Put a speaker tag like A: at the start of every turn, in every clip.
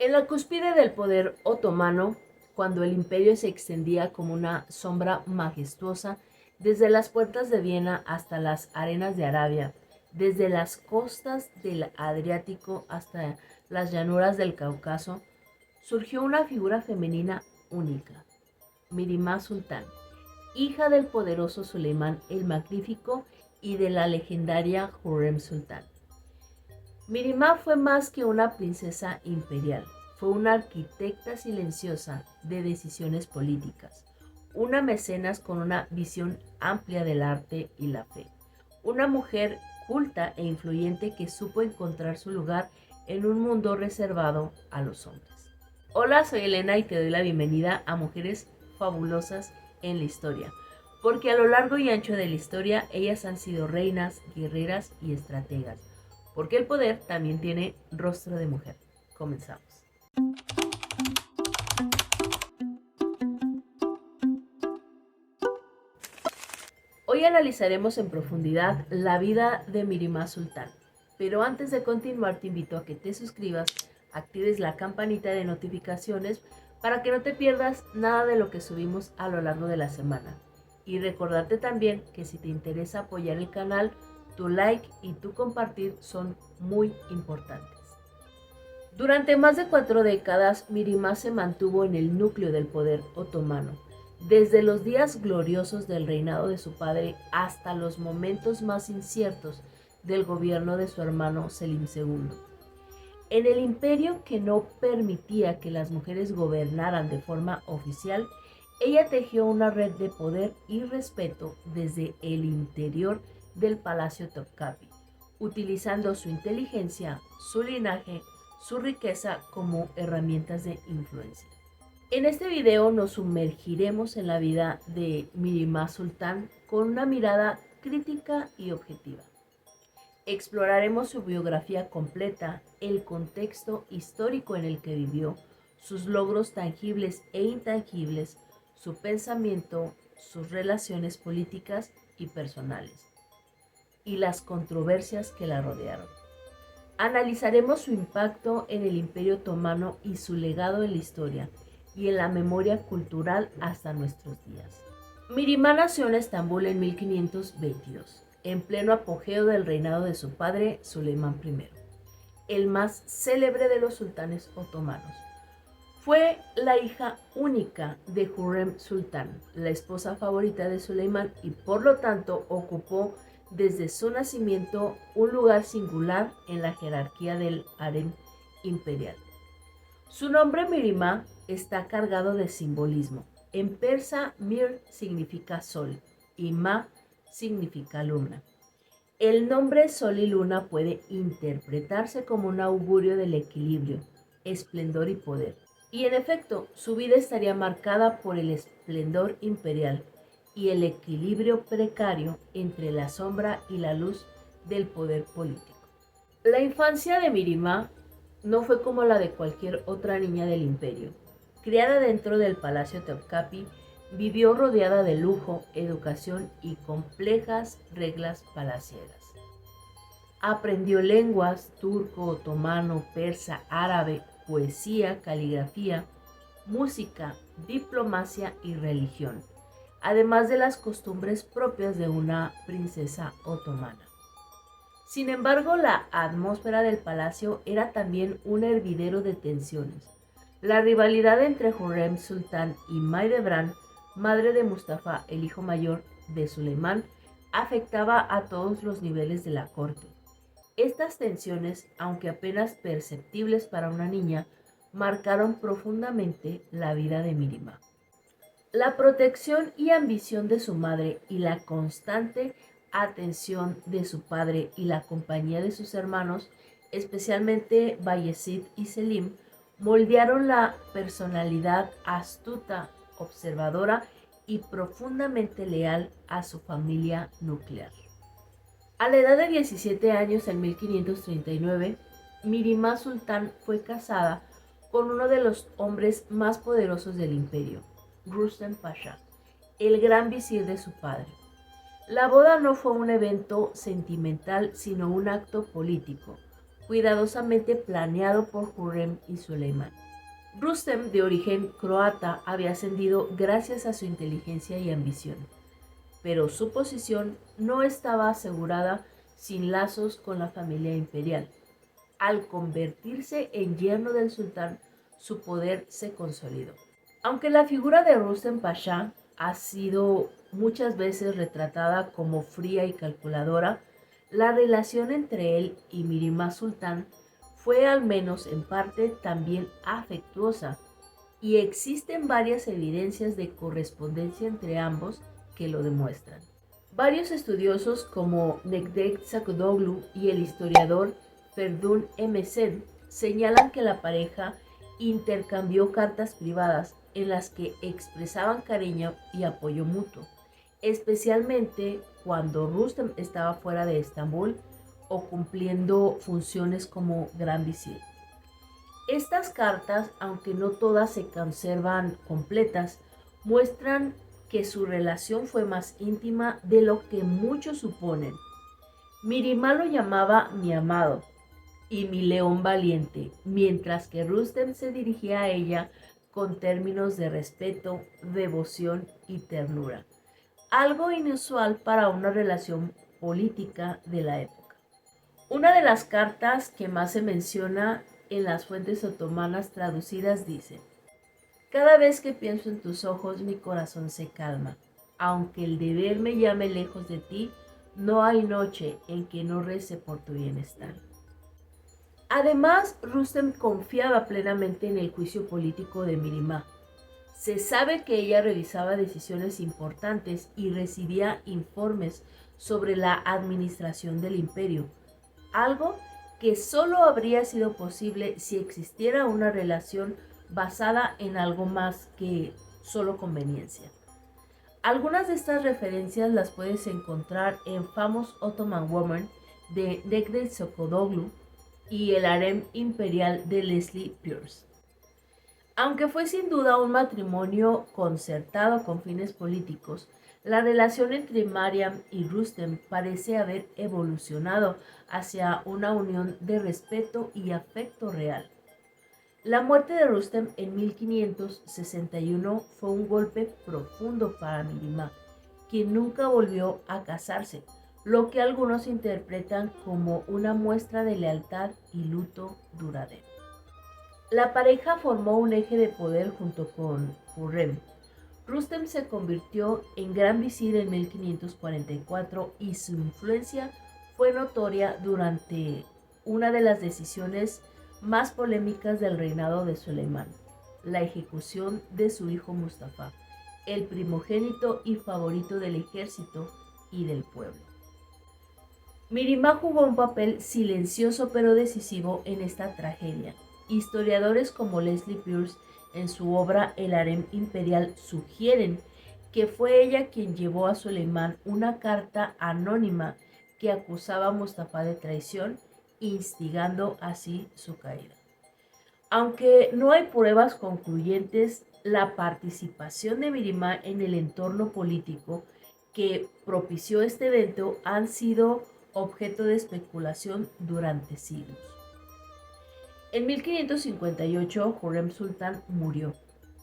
A: En la cúspide del poder otomano, cuando el imperio se extendía como una sombra majestuosa desde las puertas de Viena hasta las arenas de Arabia, desde las costas del Adriático hasta las llanuras del Cáucaso, surgió una figura femenina única, Mirimá Sultán, hija del poderoso Suleimán el Magnífico y de la legendaria Hurrem Sultán. Mirimá fue más que una princesa imperial, fue una arquitecta silenciosa de decisiones políticas, una mecenas con una visión amplia del arte y la fe, una mujer culta e influyente que supo encontrar su lugar en un mundo reservado a los hombres. Hola, soy Elena y te doy la bienvenida a Mujeres Fabulosas en la Historia, porque a lo largo y ancho de la historia ellas han sido reinas, guerreras y estrategas, porque el poder también tiene rostro de mujer. Comenzamos. Hoy analizaremos en profundidad la vida de Mirimá Sultán, pero antes de continuar te invito a que te suscribas, actives la campanita de notificaciones para que no te pierdas nada de lo que subimos a lo largo de la semana. Y recordarte también que si te interesa apoyar el canal, tu like y tu compartir son muy importantes. Durante más de 4 décadas, Mirimá se mantuvo en el núcleo del poder otomano, desde los días gloriosos del reinado de su padre hasta los momentos más inciertos del gobierno de su hermano Selim II. En el imperio que no permitía que las mujeres gobernaran de forma oficial, ella tejió una red de poder y respeto desde el interior del Palacio Topkapi, utilizando su inteligencia, su linaje, su riqueza como herramientas de influencia. En este video nos sumergiremos en la vida de Mirimá Sultán con una mirada crítica y objetiva. Exploraremos su biografía completa, el contexto histórico en el que vivió, sus logros tangibles e intangibles, su pensamiento, sus relaciones políticas y personales, y las controversias que la rodearon. Analizaremos su impacto en el Imperio Otomano y su legado en la historia y en la memoria cultural hasta nuestros días. Mirimá nació en Estambul en 1522, en pleno apogeo del reinado de su padre Suleimán I, el más célebre de los sultanes otomanos. Fue la hija única de Hurrem Sultán, la esposa favorita de Suleimán, y por lo tanto ocupó desde su nacimiento un lugar singular en la jerarquía del harem imperial. Su nombre Mirimá está cargado de simbolismo. En persa, Mir significa sol y Ma significa luna. El nombre Sol y Luna puede interpretarse como un augurio del equilibrio, esplendor y poder. Y en efecto, su vida estaría marcada por el esplendor imperial y el equilibrio precario entre la sombra y la luz del poder político. La infancia de Mirimá no fue como la de cualquier otra niña del imperio. Criada dentro del Palacio Topkapi, vivió rodeada de lujo, educación y complejas reglas palaciegas. Aprendió lenguas, turco, otomano, persa, árabe, poesía, caligrafía, música, diplomacia y religión, además de las costumbres propias de una princesa otomana. Sin embargo, la atmósfera del palacio era también un hervidero de tensiones. La rivalidad entre Hurrem Sultán y Mahidevran, madre de Mustafa, el hijo mayor de Suleimán, afectaba a todos los niveles de la corte. Estas tensiones, aunque apenas perceptibles para una niña, marcaron profundamente la vida de Mirimá. La protección y ambición de su madre y la constante atención de su padre y la compañía de sus hermanos, especialmente Bayezid y Selim, moldearon la personalidad astuta, observadora y profundamente leal a su familia nuclear. A la edad de 17 años, en 1539, Mirimá Sultán fue casada con uno de los hombres más poderosos del imperio, Rustem Pasha, el gran visir de su padre. La boda no fue un evento sentimental, sino un acto político, cuidadosamente planeado por Hürrem y Suleiman. Rustem, de origen croata, había ascendido gracias a su inteligencia y ambición, pero su posición no estaba asegurada sin lazos con la familia imperial. Al convertirse en yerno del sultán, su poder se consolidó. Aunque la figura de Rustem Pasha ha sido muchas veces retratada como fría y calculadora, la relación entre él y Mihrimah Sultán fue al menos en parte también afectuosa, y existen varias evidencias de correspondencia entre ambos que lo demuestran. Varios estudiosos como Necdet Sakdoğlu y el historiador Ferdun Emesen señalan que la pareja intercambió cartas privadas en las que expresaban cariño y apoyo mutuo, especialmente cuando Rustem estaba fuera de Estambul o cumpliendo funciones como gran visir. Estas cartas, aunque no todas se conservan completas, muestran que su relación fue más íntima de lo que muchos suponen. Mihrimah lo llamaba mi amado y mi león valiente, mientras que Rustem se dirigía a ella con términos de respeto, devoción y ternura, algo inusual para una relación política de la época. Una de las cartas que más se menciona en las fuentes otomanas traducidas dice: cada vez que pienso en tus ojos mi corazón se calma, aunque el deber me llame lejos de ti, no hay noche en que no rece por tu bienestar. Además, Rustem confiaba plenamente en el juicio político de Mihrimah. Se sabe que ella revisaba decisiones importantes y recibía informes sobre la administración del imperio, algo que solo habría sido posible si existiera una relación basada en algo más que solo conveniencia. Algunas de estas referencias las puedes encontrar en Famous Ottoman Woman de Necdet Sakdoğlu y el harem imperial de Leslie Pierce. Aunque fue sin duda un matrimonio concertado con fines políticos, la relación entre Mariam y Rustem parece haber evolucionado hacia una unión de respeto y afecto real. La muerte de Rustem en 1561 fue un golpe profundo para Mihrimah, quien nunca volvió a casarse, lo que algunos interpretan como una muestra de lealtad y luto duradero. La pareja formó un eje de poder junto con Hürrem. Rustem se convirtió en gran visir en 1544 y su influencia fue notoria durante una de las decisiones más polémicas del reinado de Suleiman, la ejecución de su hijo Mustafa, el primogénito y favorito del ejército y del pueblo. Mihrimah jugó un papel silencioso pero decisivo en esta tragedia. Historiadores como Leslie Pierce en su obra El harem imperial sugieren que fue ella quien llevó a Suleiman una carta anónima que acusaba a Mustafa de traición, instigando así su caída. Aunque no hay pruebas concluyentes, la participación de Mihrimah en el entorno político que propició este evento han sido objeto de especulación durante siglos. En 1558, Hürrem Sultán murió.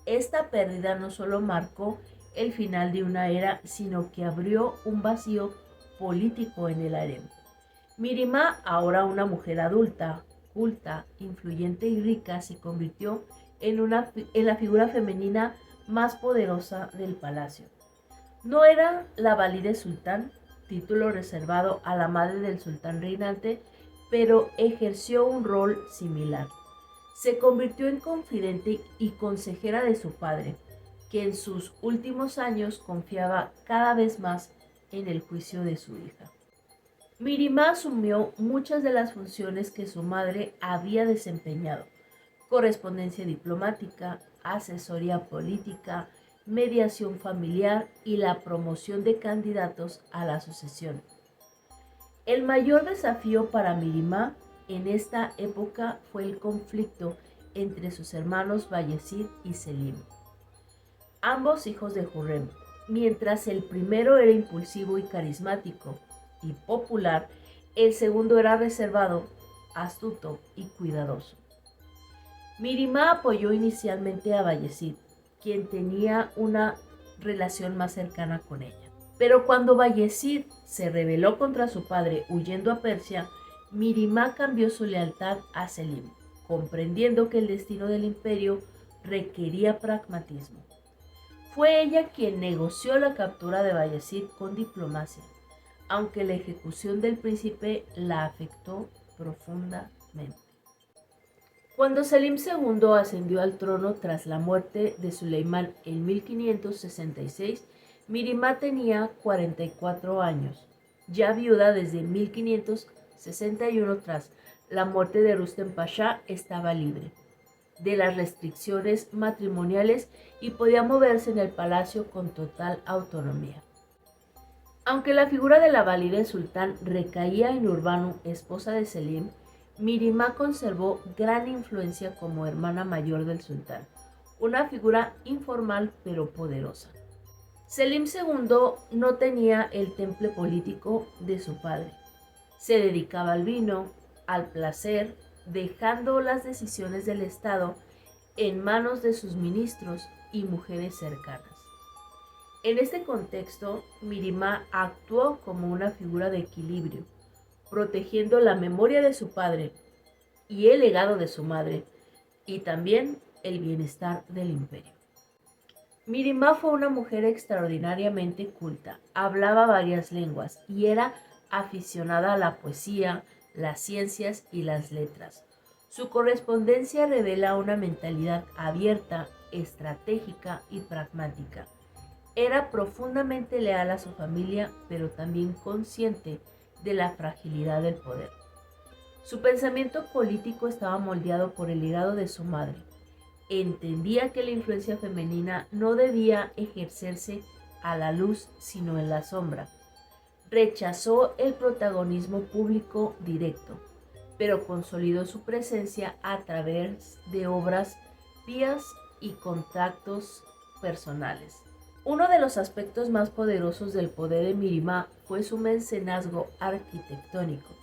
A: Esta pérdida no solo marcó el final de una era, sino que abrió un vacío político en el harem. Mihrimah, ahora una mujer adulta, culta, influyente y rica, se convirtió en la figura femenina más poderosa del palacio. No era la valide sultán, título reservado a la madre del sultán reinante, pero ejerció un rol similar. Se convirtió en confidente y consejera de su padre, que en sus últimos años confiaba cada vez más en el juicio de su hija. Mihrimah asumió muchas de las funciones que su madre había desempeñado: correspondencia diplomática, asesoría política, mediación familiar y la promoción de candidatos a la sucesión. El mayor desafío para Mihrimah en esta época fue el conflicto entre sus hermanos Bayezid y Selim, ambos hijos de Hürrem. Mientras el primero era impulsivo y carismático y popular, el segundo era reservado astuto y cuidadoso. Mirimá apoyó inicialmente a Bayezid, quien tenía una relación más cercana con ella. Pero cuando Bayezid se rebeló contra su padre huyendo a Persia, Mirimá cambió su lealtad a Selim, comprendiendo que el destino del imperio requería pragmatismo. Fue ella quien negoció la captura de Bayezid con diplomacia, aunque la ejecución del príncipe la afectó profundamente. Cuando Selim II ascendió al trono tras la muerte de Suleimán en 1566, Mirimá tenía 44 años, ya viuda desde 1561 tras la muerte de Rustem Pasha, estaba libre de las restricciones matrimoniales y podía moverse en el palacio con total autonomía. Aunque la figura de la válida sultán recaía en Urbanu, esposa de Selim, Mirimá conservó gran influencia como hermana mayor del sultán, una figura informal pero poderosa. Selim II no tenía el temple político de su padre. Se dedicaba al vino, al placer, dejando las decisiones del Estado en manos de sus ministros y mujeres cercanas. En este contexto, Mirimá actuó como una figura de equilibrio, protegiendo la memoria de su padre y el legado de su madre, y también el bienestar del imperio. Mirimá fue una mujer extraordinariamente culta, hablaba varias lenguas y era aficionada a la poesía, las ciencias y las letras. Su correspondencia revela una mentalidad abierta, estratégica y pragmática. Era profundamente leal a su familia, pero también consciente de la fragilidad del poder. Su pensamiento político estaba moldeado por el legado de su madre. Entendía que la influencia femenina no debía ejercerse a la luz, sino en la sombra. Rechazó el protagonismo público directo, pero consolidó su presencia a través de obras pías y contactos personales. Uno de los aspectos más poderosos del poder de Mirimá fue su mecenazgo arquitectónico.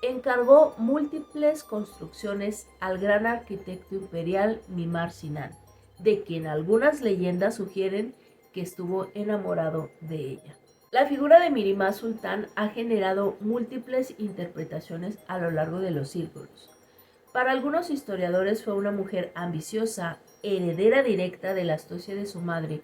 A: Encargó múltiples construcciones al gran arquitecto imperial Mimar Sinan, de quien algunas leyendas sugieren que estuvo enamorado de ella. La figura de Mirimá Sultán ha generado múltiples interpretaciones a lo largo de los siglos. Para algunos historiadores fue una mujer ambiciosa, heredera directa de la astucia de su madre,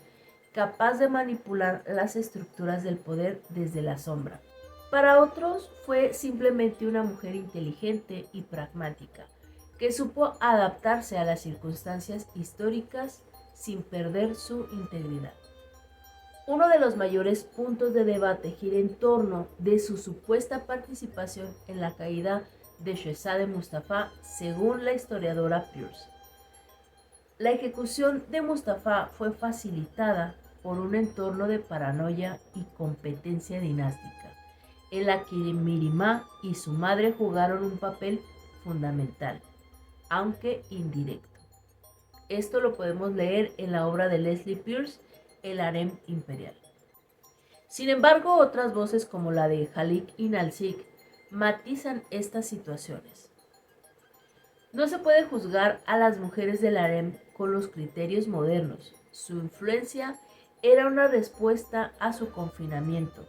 A: capaz de manipular las estructuras del poder desde la sombra. Para otros fue simplemente una mujer inteligente y pragmática, que supo adaptarse a las circunstancias históricas sin perder su integridad. Uno de los mayores puntos de debate gira en torno de su supuesta participación en la caída de Shehzade Mustafa, según la historiadora Pierce. La ejecución de Mustafa fue facilitada por un entorno de paranoia y competencia dinástica, en la que Mirimá y su madre jugaron un papel fundamental, aunque indirecto. Esto lo podemos leer en la obra de Leslie Pierce, El harem imperial. Sin embargo, otras voces como la de Halik Inalsik matizan estas situaciones. No se puede juzgar a las mujeres del harem con los criterios modernos. Su influencia era una respuesta a su confinamiento.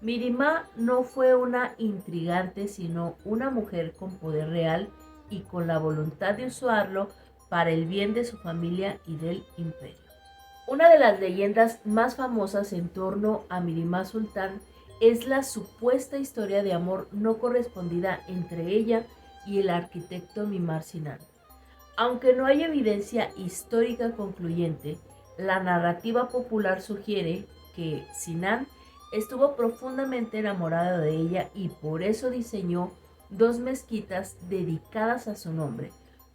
A: Mirimá no fue una intrigante, sino una mujer con poder real y con la voluntad de usarlo para el bien de su familia y del imperio. Una de las leyendas más famosas en torno a Mirimá Sultán es la supuesta historia de amor no correspondida entre ella y el arquitecto Mimar Sinan. Aunque no hay evidencia histórica concluyente, la narrativa popular sugiere que Sinan estuvo profundamente enamorado de ella y por eso diseñó dos mezquitas dedicadas a su nombre,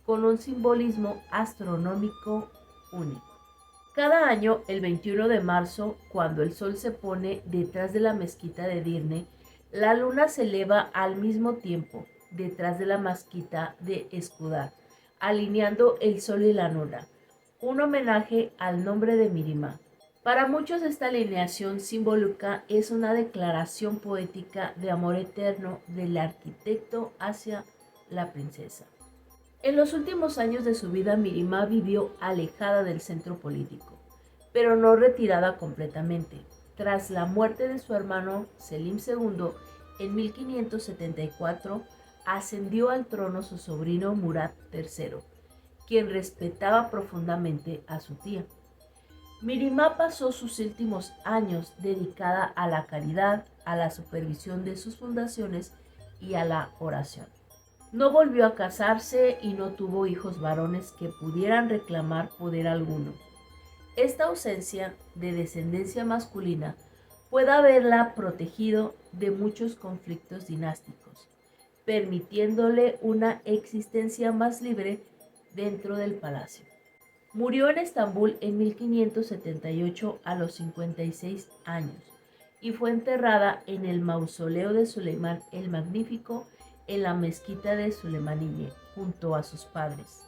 A: con un simbolismo astronómico único. Cada año, el 21 de marzo, cuando el sol se pone detrás de la mezquita de Edirne, la luna se eleva al mismo tiempo detrás de la mezquita de Escudar, alineando el sol y la luna, un homenaje al nombre de Mirimá. Para muchos esta alineación simbólica es una declaración poética de amor eterno del arquitecto hacia la princesa. En los últimos años de su vida, Mirimá vivió alejada del centro político, pero no retirada completamente. Tras la muerte de su hermano Selim II en 1574, ascendió al trono su sobrino Murad III, quien respetaba profundamente a su tía. Mirimá pasó sus últimos años dedicada a la caridad, a la supervisión de sus fundaciones y a la oración. No volvió a casarse y no tuvo hijos varones que pudieran reclamar poder alguno. Esta ausencia de descendencia masculina puede haberla protegido de muchos conflictos dinásticos, permitiéndole una existencia más libre dentro del palacio. Murió en Estambul en 1578 a los 56 años y fue enterrada en el mausoleo de Suleimán el Magnífico en la mezquita de Suleymaniye, junto a sus padres.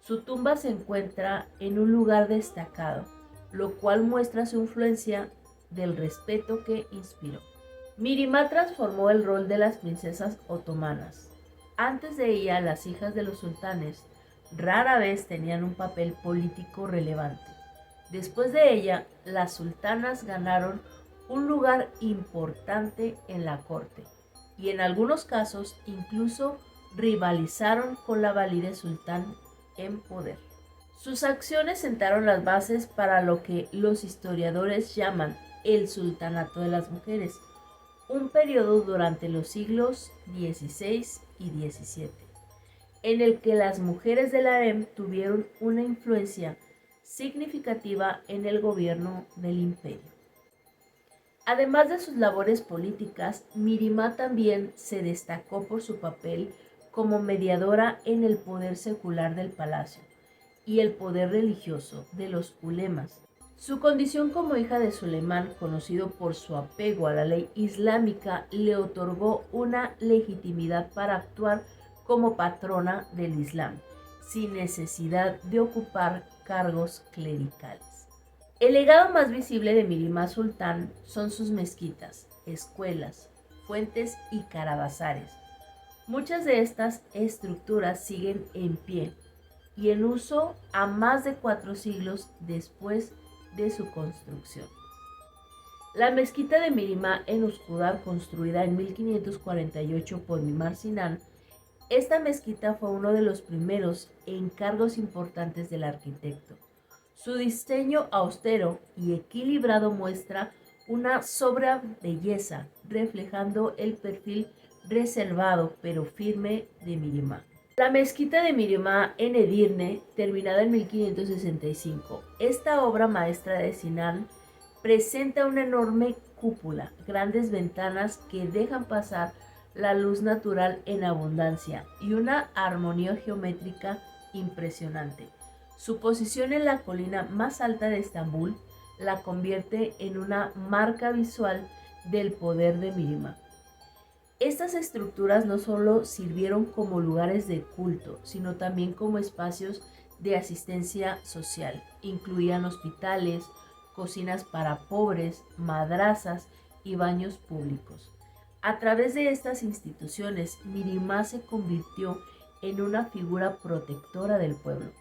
A: Su tumba se encuentra en un lugar destacado, lo cual muestra su influencia del respeto que inspiró. Mirimá transformó el rol de las princesas otomanas. Antes de ella, las hijas de los sultanes rara vez tenían un papel político relevante. Después de ella, las sultanas ganaron un lugar importante en la corte y en algunos casos incluso rivalizaron con la valide sultán en poder. Sus acciones sentaron las bases para lo que los historiadores llaman el sultanato de las mujeres, un periodo durante los siglos XVI y XVII, en el que las mujeres del harem tuvieron una influencia significativa en el gobierno del imperio. Además de sus labores políticas, Mirimá también se destacó por su papel como mediadora en el poder secular del palacio y el poder religioso de los ulemas. Su condición como hija de Suleimán, conocido por su apego a la ley islámica, le otorgó una legitimidad para actuar como patrona del Islam, sin necesidad de ocupar cargos clericales. El legado más visible de Mirimá Sultán son sus mezquitas, escuelas, fuentes y carabazares. Muchas de estas estructuras siguen en pie y en uso a más de 4 siglos después de su construcción. La mezquita de Mirimá en Uskudar, construida en 1548 por Mimar Sinan, esta mezquita fue uno de los primeros encargos importantes del arquitecto. Su diseño austero y equilibrado muestra una sobria belleza, reflejando el perfil reservado pero firme de Mirimá. La mezquita de Mirimá en Edirne, terminada en 1565. Esta obra maestra de Sinan presenta una enorme cúpula, grandes ventanas que dejan pasar la luz natural en abundancia y una armonía geométrica impresionante. Su posición en la colina más alta de Estambul la convierte en una marca visual del poder de Mirimá. Estas estructuras no solo sirvieron como lugares de culto, sino también como espacios de asistencia social. Incluían hospitales, cocinas para pobres, madrazas y baños públicos. A través de estas instituciones, Mirimá se convirtió en una figura protectora del pueblo.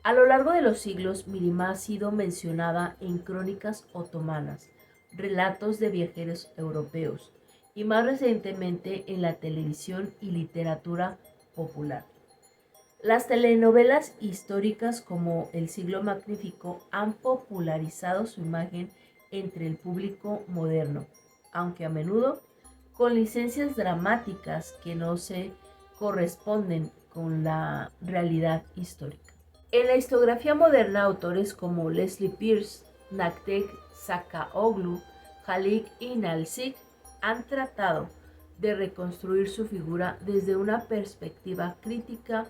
A: A lo largo de los siglos, Mirimá ha sido mencionada en crónicas otomanas, relatos de viajeros europeos y más recientemente en la televisión y literatura popular. Las telenovelas históricas como El Siglo Magnífico han popularizado su imagen entre el público moderno, aunque a menudo con licencias dramáticas que no se corresponden con la realidad histórica. En la historiografía moderna, autores como Leslie Pierce, Naktek Sakaoglu, Halik y Nalsik han tratado de reconstruir su figura desde una perspectiva crítica,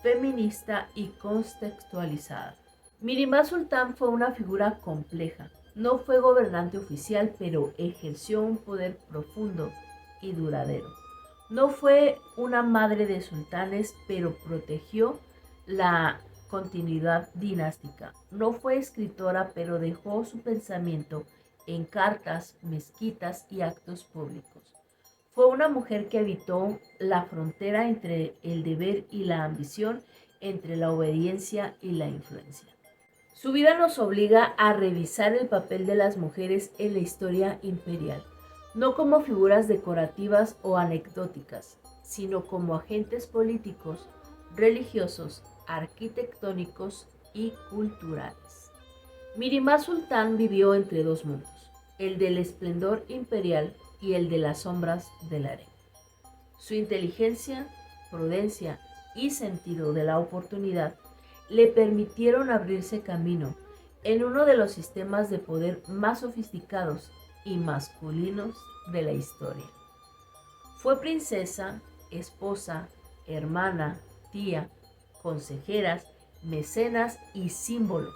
A: feminista y contextualizada. Mirimá Sultán fue una figura compleja. No fue gobernante oficial, pero ejerció un poder profundo y duradero. No fue una madre de sultanes, pero protegió la continuidad dinástica. No fue escritora, pero dejó su pensamiento en cartas, mezquitas y actos públicos. Fue una mujer que habitó la frontera entre el deber y la ambición, entre la obediencia y la influencia. Su vida nos obliga a revisar el papel de las mujeres en la historia imperial, no como figuras decorativas o anecdóticas, sino como agentes políticos, religiosos, arquitectónicos y culturales. Mirimá Sultán vivió entre dos mundos, el del esplendor imperial y el de las sombras del harén. Su inteligencia, prudencia y sentido de la oportunidad le permitieron abrirse camino en uno de los sistemas de poder más sofisticados y masculinos de la historia. Fue princesa, esposa, hermana, tía, consejeras, mecenas y símbolo.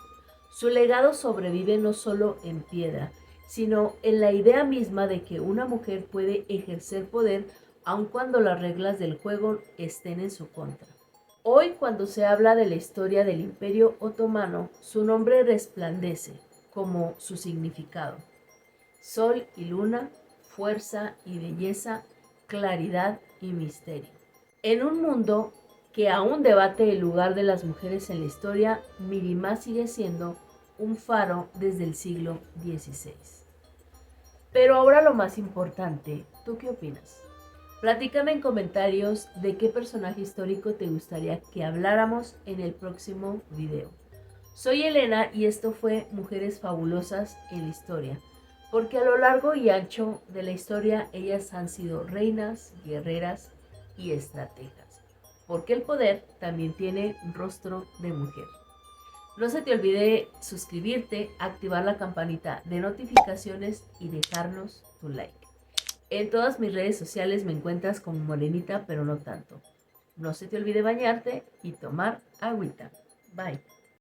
A: Su legado sobrevive no solo en piedra, sino en la idea misma de que una mujer puede ejercer poder aun cuando las reglas del juego estén en su contra. Hoy, cuando se habla de la historia del Imperio Otomano, su nombre resplandece como su significado: sol y luna, fuerza y belleza, claridad y misterio. En un mundo que aún debate el lugar de las mujeres en la historia, Mirimá sigue siendo un faro desde el siglo XVI. Pero ahora lo más importante, ¿tú qué opinas? Platícame en comentarios de qué personaje histórico te gustaría que habláramos en el próximo video. Soy Elena y esto fue Mujeres Fabulosas en la Historia, porque a lo largo y ancho de la historia ellas han sido reinas, guerreras y estrategas, porque el poder también tiene rostro de mujer. No se te olvide suscribirte, activar la campanita de notificaciones y dejarnos tu like. En todas mis redes sociales me encuentras como Morenita, pero no tanto. No se te olvide bañarte y tomar agüita. Bye.